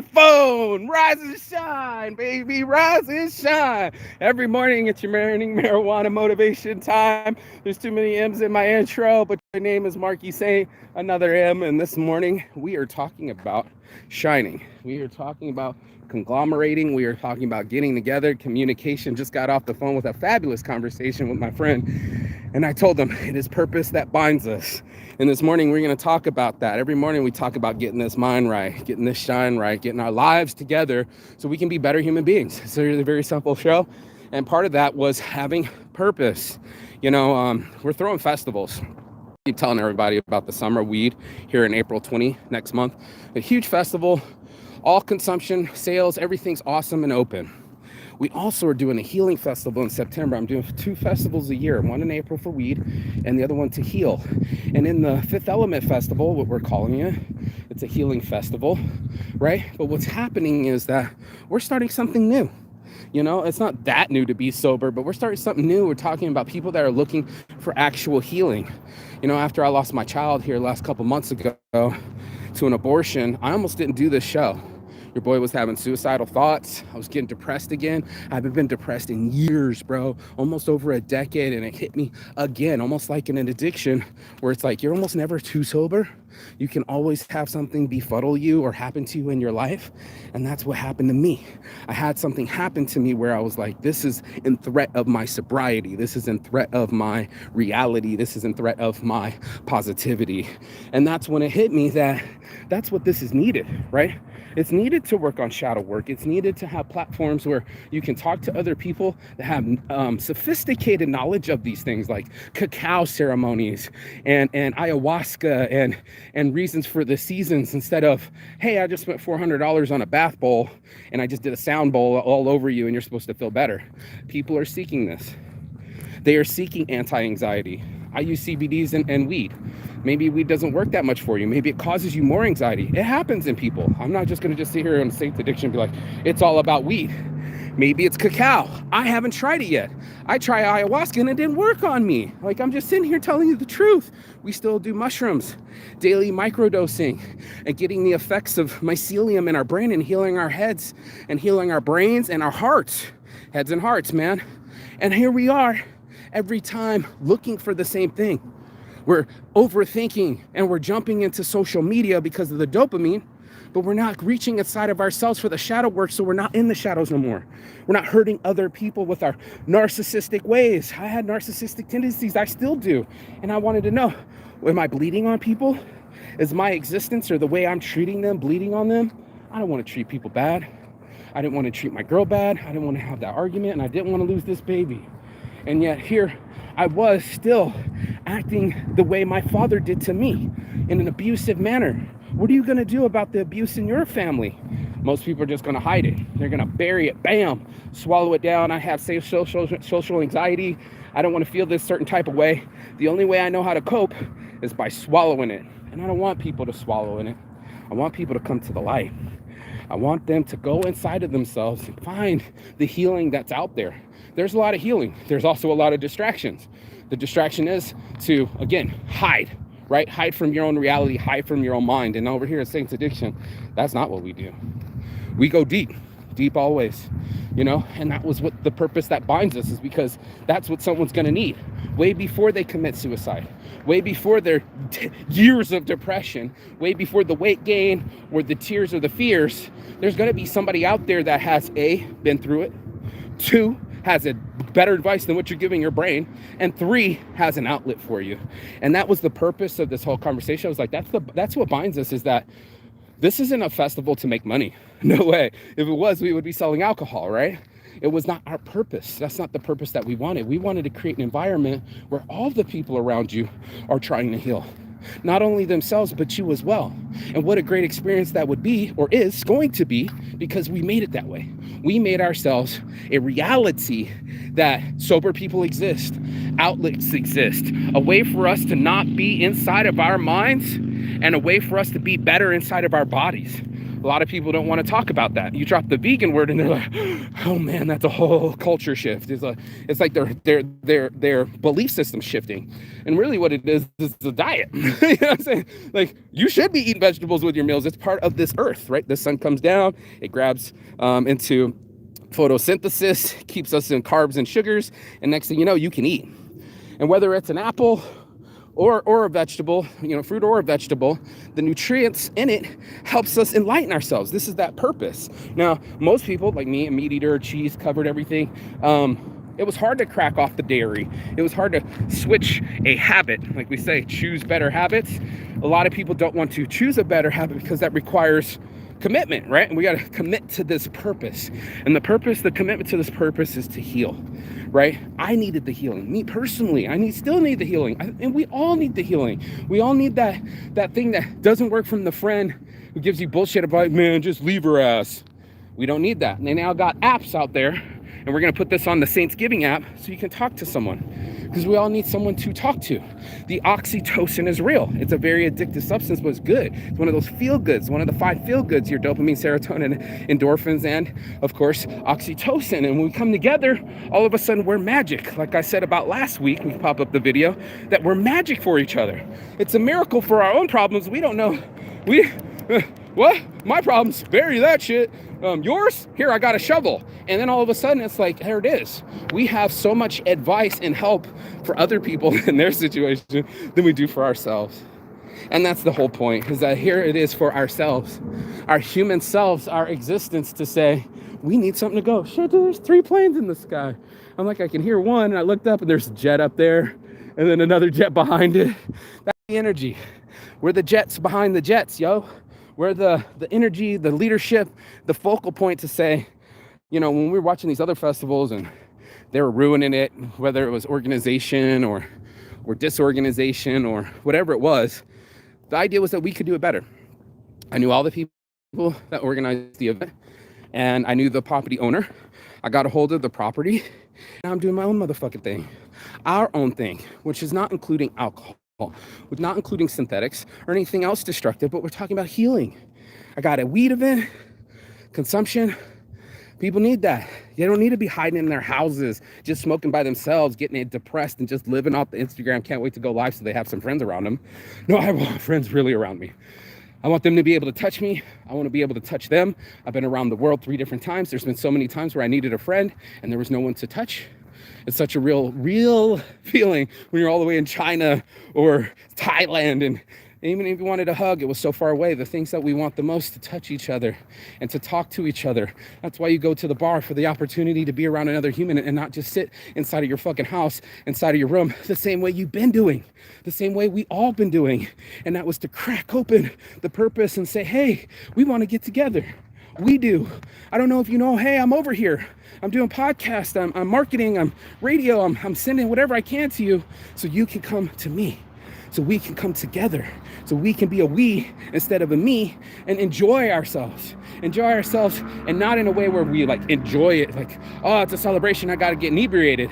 phone. Rise and shine, baby. Rise and shine. Every morning it's your morning marijuana motivation time. There's too many M's in my intro, but my name is Marky Saint, another M. And this morning we are talking about shining. We are talking about conglomerating. We are talking about getting together, communication. Just got off the phone with a fabulous conversation with my friend. And I told him it is purpose that binds us. And this morning we're going to talk about that. Every morning we talk about getting this mind right, getting this shine right, getting our lives together so we can be better human beings. So it's a very simple show. And part of that was having purpose. We're throwing festivals. Keep telling everybody about the Summer Weed here in April 20 next month. A huge festival, all consumption, sales, everything's awesome and open. We also are doing a healing festival in September. I'm doing 2 festivals a year, one in April for weed and the other one to heal. And in the Fifth Element Festival, what we're calling it, it's a healing festival, right? But what's happening is that we're starting something new. It's not that new to be sober, but we're starting something new. We're talking about people that are looking for actual healing. After I lost my child here last couple months ago to an abortion, I almost didn't do this show. Your boy was having suicidal thoughts. I was getting depressed again. I haven't been depressed in years, bro. Almost over a decade, and it hit me again, almost like in an addiction, where it's like you're almost never too sober. You can always have something befuddle you or happen to you in your life, and that's what happened to me. I had something happen to me where I was like, this is in threat of my sobriety. This is in threat of my reality. This is in threat of my positivity. And that's when it hit me that that's what this is needed, right? It's needed to work on shadow work. It's needed to have platforms where you can talk to other people that have sophisticated knowledge of these things, like cacao ceremonies and ayahuasca and reasons for the seasons, instead of, hey, I just spent $400 on a bath bowl and I just did a sound bowl all over you and you're supposed to feel better. People are seeking this. They are seeking anti-anxiety. I use CBDs and weed. Maybe weed doesn't work that much for you. Maybe it causes you more anxiety. It happens in people. I'm not just going to sit here on Saint Addiction and be like, it's all about weed. Maybe it's cacao. I haven't tried it yet. I tried ayahuasca and it didn't work on me. Like, I'm just sitting here telling you the truth. We still do mushrooms, daily microdosing, and getting the effects of mycelium in our brain and healing our heads and healing our brains and our hearts. Heads and hearts, man. And here we are every time looking for the same thing. We're overthinking and we're jumping into social media because of the dopamine, but we're not reaching inside of ourselves for the shadow work, so we're not in the shadows no more. We're not hurting other people with our narcissistic ways. I had narcissistic tendencies, I still do. And I wanted to know, am I bleeding on people? Is my existence or the way I'm treating them bleeding on them? I don't want to treat people bad. I didn't want to treat my girl bad. I didn't want to have that argument, and I didn't want to lose this baby. And yet here I was still acting the way my father did to me, in an abusive manner. What are you going to do about the abuse in your family? Most people are just going to hide it. They're going to bury it, bam, swallow it down. I have social anxiety. I don't want to feel this certain type of way. The only way I know how to cope is by swallowing it. And I don't want people to swallow in it. I want people to come to the light. I want them to go inside of themselves and find the healing that's out there. There's a lot of healing. There's also a lot of distractions. The distraction is to, again, hide, right? Hide from your own reality, hide from your own mind. And over here at Saints Addiction, that's not what we do. We go deep always, and that was what the purpose that binds us is, because that's what someone's going to need way before they commit suicide, way before their years of depression, way before the weight gain or the tears or the fears. There's going to be somebody out there that has been through it, 2, has a better advice than what you're giving your brain, and 3, has an outlet for you. And that was the purpose of this whole conversation. I was like, that's what binds us, is that this isn't a festival to make money. No way. If it was, we would be selling alcohol, right? It was not our purpose. That's not the purpose that we wanted. We wanted to create an environment where all the people around you are trying to heal. Not only themselves, but you as well. And what a great experience that would be, or is going to be, because we made it that way. We made ourselves a reality that sober people exist, outlets exist, a way for us to not be inside of our minds, and a way for us to be better inside of our bodies. A lot of people don't want to talk about that. You drop the vegan word and they're like, oh man, that's a whole culture shift. It's like their belief system shifting. And really what it is the diet. You know what I'm saying? Like, you should be eating vegetables with your meals. It's part of this earth, right? The sun comes down, it grabs into photosynthesis, keeps us in carbs and sugars, and next thing you know, you can eat. And whether it's an apple or a vegetable, fruit or a vegetable, the nutrients in it helps us enlighten ourselves. This is that purpose. Now, most people, like me, a meat eater, cheese covered everything, it was hard to crack off the dairy. It was hard to switch a habit. Like we say, choose better habits. A lot of people don't want to choose a better habit because that requires commitment, right? And we got to commit to this purpose. And the commitment to this purpose is to heal, right? I needed the healing. Me personally, still need the healing. And we all need the healing. We all need that thing that doesn't work from the friend who gives you bullshit about, man, just leave her ass. We don't need that. And they now got apps out there, and we're going to put this on the Saints Giving app so you can talk to someone, because we all need someone to talk to. The oxytocin is real. It's a very addictive substance, but it's good. It's one of those feel goods, one of the 5 feel goods, your dopamine, serotonin, endorphins, and of course, oxytocin. And when we come together, all of a sudden we're magic. Like I said about last week, we pop up the video, that we're magic for each other. It's a miracle for our own problems. We don't know. What? My problems, bury that shit. Yours? Here, I got a shovel. And then all of a sudden, it's like, here it is. We have so much advice and help for other people in their situation than we do for ourselves. And that's the whole point, is that here it is for ourselves, our human selves, our existence, to say, we need something to go. Shit, dude, there's 3 planes in the sky. I'm like, I can hear one, and I looked up, and there's a jet up there, and then another jet behind it. That's the energy. We're the jets behind the jets, yo. We're the energy, the leadership, the focal point to say, when we were watching these other festivals and they were ruining it, whether it was organization or disorganization or whatever it was, the idea was that we could do it better. I knew all the people that organized the event, and I knew the property owner. I got a hold of the property, and I'm doing my own motherfucking thing, our own thing, which is not including alcohol, with not including synthetics or anything else destructive, but we're talking about healing. I got a weed event, consumption. People need that. They don't need to be hiding in their houses, just smoking by themselves, getting depressed and just living off the Instagram. Can't wait to go live so they have some friends around them. No, I want friends really around me. I want them to be able to touch me. I want to be able to touch them. I've been around the world 3 different times. There's been so many times where I needed a friend and there was no one to touch. It's such a real feeling when you're all the way in China or Thailand, and even if you wanted a hug, it was so far away. The things that we want the most, to touch each other and to talk to each other. That's why you go to the bar, for the opportunity to be around another human and not just sit inside of your fucking house, inside of your room, the same way you've been doing, the same way we all been doing. And that was to crack open the purpose and say, hey, we want to get together. We do. I don't know if you know, hey, I'm over here. I'm doing podcasts, I'm marketing, I'm radio, I'm sending whatever I can to you so you can come to me, so we can come together, so we can be a we instead of a me, and enjoy ourselves and not in a way where we like enjoy it like, oh, it's a celebration, I got to get inebriated.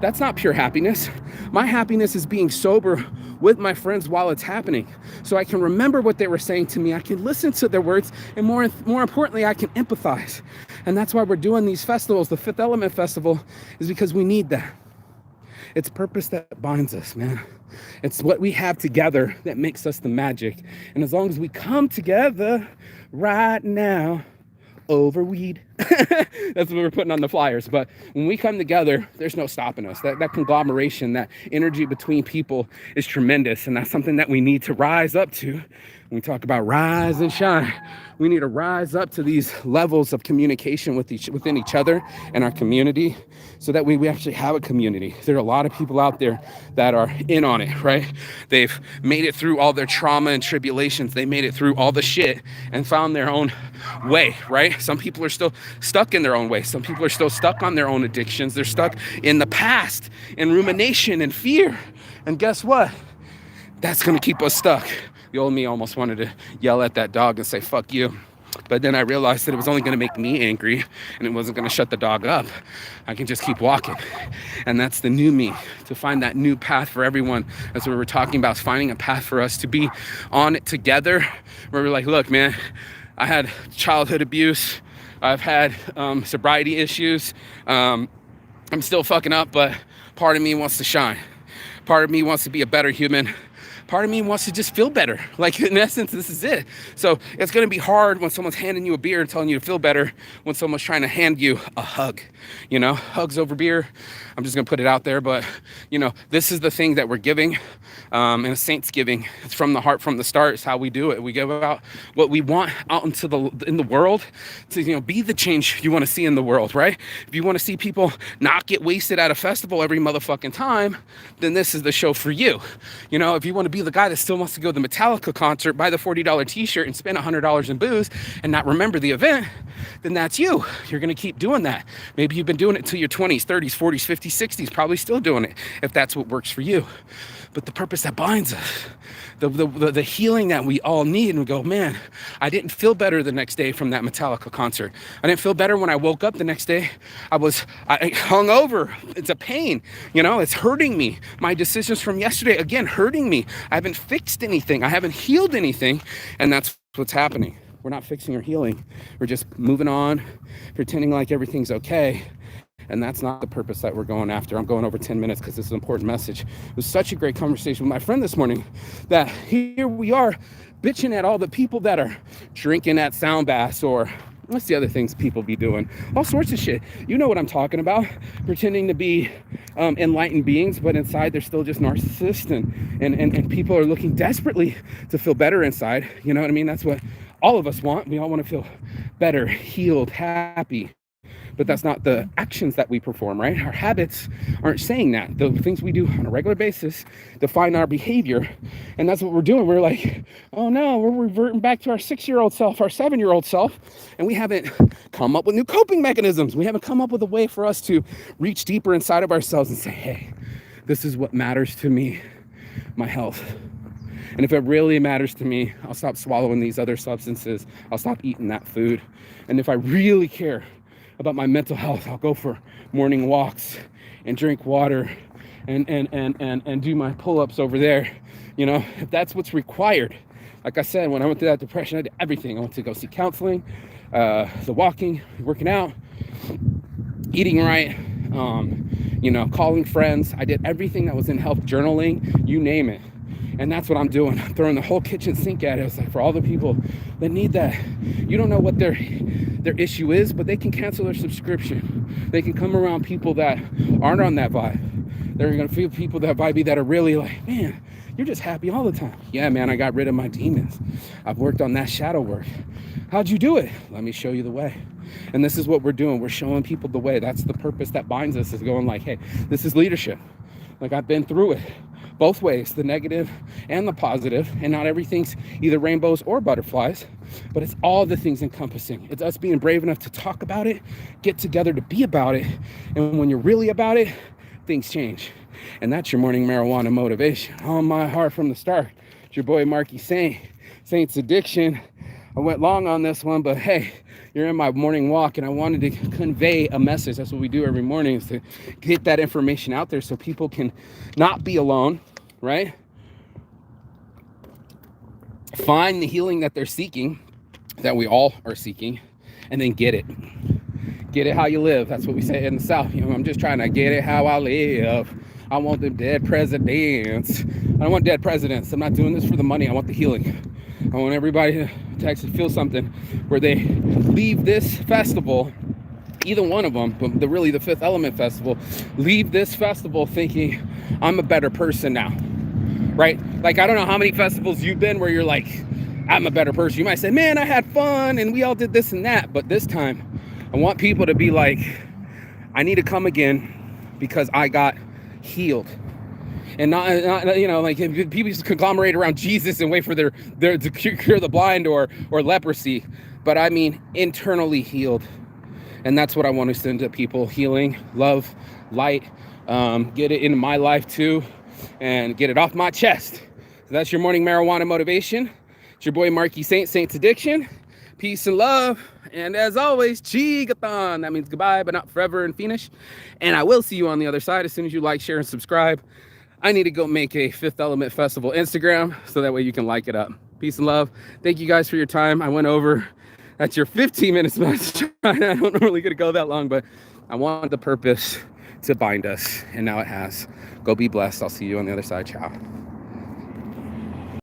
That's not pure happiness. My happiness is being sober with my friends while it's happening, so I can remember what they were saying to me. I can listen to their words, and more importantly, I can empathize. And that's why we're doing these festivals. The Fifth Element Festival is because we need that. It's purpose that binds us, man. It's what we have together that makes us the magic. And as long as we come together right now over weed, that's what we're putting on the flyers. But when we come together, there's no stopping us. That conglomeration, that energy between people is tremendous. And that's something that we need to rise up to. When we talk about rise and shine, we need to rise up to these levels of communication within each other and our community, so that we actually have a community. There are a lot of people out there that are in on it, right? They've made it through all their trauma and tribulations. They made it through all the shit and found their own way, right? Some people are still stuck in their own way. Some people are still stuck on their own addictions. They're stuck in the past, in rumination and fear. And guess what? That's going to keep us stuck. The old me almost wanted to yell at that dog and say, fuck you. But then I realized that it was only going to make me angry, and it wasn't going to shut the dog up. I can just keep walking. And that's the new me, to find that new path for everyone. That's what we're talking about, finding a path for us to be on it together, where we're like, look, man, I had childhood abuse. I've had sobriety issues. I'm still fucking up, but part of me wants to shine. Part of me wants to be a better human. Part of me wants to just feel better. Like, in essence, this is it. So it's going to be hard when someone's handing you a beer and telling you to feel better, when someone's trying to hand you a hug. You know, hugs over beer. I'm just going to put it out there. But, you know, this is the thing that we're giving. And a saint's giving. It's from the heart, from the start. It's how we do it. We give out what we want out in the world to, you know, be the change you want to see in the world, right? If you want to see people not get wasted at a festival every motherfucking time, then this is the show for you. You know, if you want to be the guy that still wants to go to the Metallica concert, buy the $40 t-shirt and spend $100 in booze and not remember the event, then that's you. You're going to keep doing that. Maybe you've been doing it till your 20s, 30s, 40s, 50s, 60s, probably still doing it if that's what works for you. But the purpose that binds us, the healing that we all need, and we go, man, I didn't feel better the next day from that Metallica concert. I didn't feel better when I woke up the next day. I hung over. It's a pain, you know, it's hurting me. My decisions from yesterday, again, hurting me. I haven't fixed anything. I haven't healed anything. And that's what's happening. We're not fixing or healing. We're just moving on, pretending like everything's okay. And that's not the purpose that we're going after. I'm going over 10 minutes because this is an important message. It was such a great conversation with my friend this morning that here we are bitching at all the people that are drinking at sound baths, or what's the other things people be doing? All sorts of shit. You know what I'm talking about. Pretending to be enlightened beings, but inside they're still just narcissists, and people are looking desperately to feel better inside. You know what I mean? That's what all of us want. We all want to feel better, healed, happy. But that's not the actions that we perform, right? Our habits aren't saying that. The things we do on a regular basis define our behavior. And that's what we're doing. We're like, oh no, we're reverting back to our 6-year-old self, our 7-year-old self. And we haven't come up with new coping mechanisms. We haven't come up with a way for us to reach deeper inside of ourselves and say, hey, this is what matters to me, my health. And if it really matters to me, I'll stop swallowing these other substances. I'll stop eating that food. And if I really care about my mental health, I'll go for morning walks and drink water and do my pull-ups over there. You know, if that's what's required. Like I said, when I went through that depression, I did everything. I went to go see counseling, the walking, working out, eating right, you know, calling friends. I did everything that was in health, journaling, you name it. And that's what I'm doing. I'm throwing the whole kitchen sink at it. It's like, for all the people that need that, you don't know what their issue is, but they can cancel their subscription. They can come around people that aren't on that vibe. They're going to feel people that vibe that are really like, man, you're just happy all the time. Yeah, man, I got rid of my demons. I've worked on that shadow work. How'd you do it? Let me show you the way. And this is what we're doing. We're showing people the way. That's the purpose that binds us, is going like, hey, this is leadership. Like, I've been through it. Both ways, the negative and the positive, and not everything's either rainbows or butterflies, but it's all the things encompassing. It's us being brave enough to talk about it, get together to be about it, and when you're really about it, things change. And that's your morning marijuana motivation. On my heart from the start. It's your boy Marky Saint, Saint's Addiction. I went long on this one, but hey, you're in my morning walk, and I wanted to convey a message. That's what we do every morning, is to get that information out there so people can not be alone, right? Find the healing that they're seeking, that we all are seeking, and then get it. Get it how you live. That's what we say in the South. You know, I'm just trying to get it how I live. I want them dead presidents. I don't want dead presidents. I'm not doing this for the money. I want the healing. I want everybody to actually feel something where they leave this festival, either one of them, but the Fifth Element Festival, leave this festival thinking, I'm a better person now, right? Like, I don't know how many festivals you've been where you're like, I'm a better person. You might say, man, I had fun and we all did this and that. But this time, I want people to be like, I need to come again because I got healed. And not you know, like, people just conglomerate around Jesus and wait for their to cure the blind or leprosy. But I mean internally healed. And that's what I want to send to people: healing, love, light. Get it into my life too, and get it off my chest. So that's your morning marijuana motivation. It's your boy Marky Saint, Saint's Addiction. Peace and love. And as always, Chigathon. That means goodbye, but not forever and finish. And I will see you on the other side as soon as you like, share, and subscribe. I need to go make a Fifth Element Festival Instagram so that way you can like it up. Peace and love. Thank you guys for your time. I went over That's your 15 minutes. I don't normally get to go that long, but I want the purpose to bind us, and now it has. Go be blessed. I'll see you on the other side. Ciao.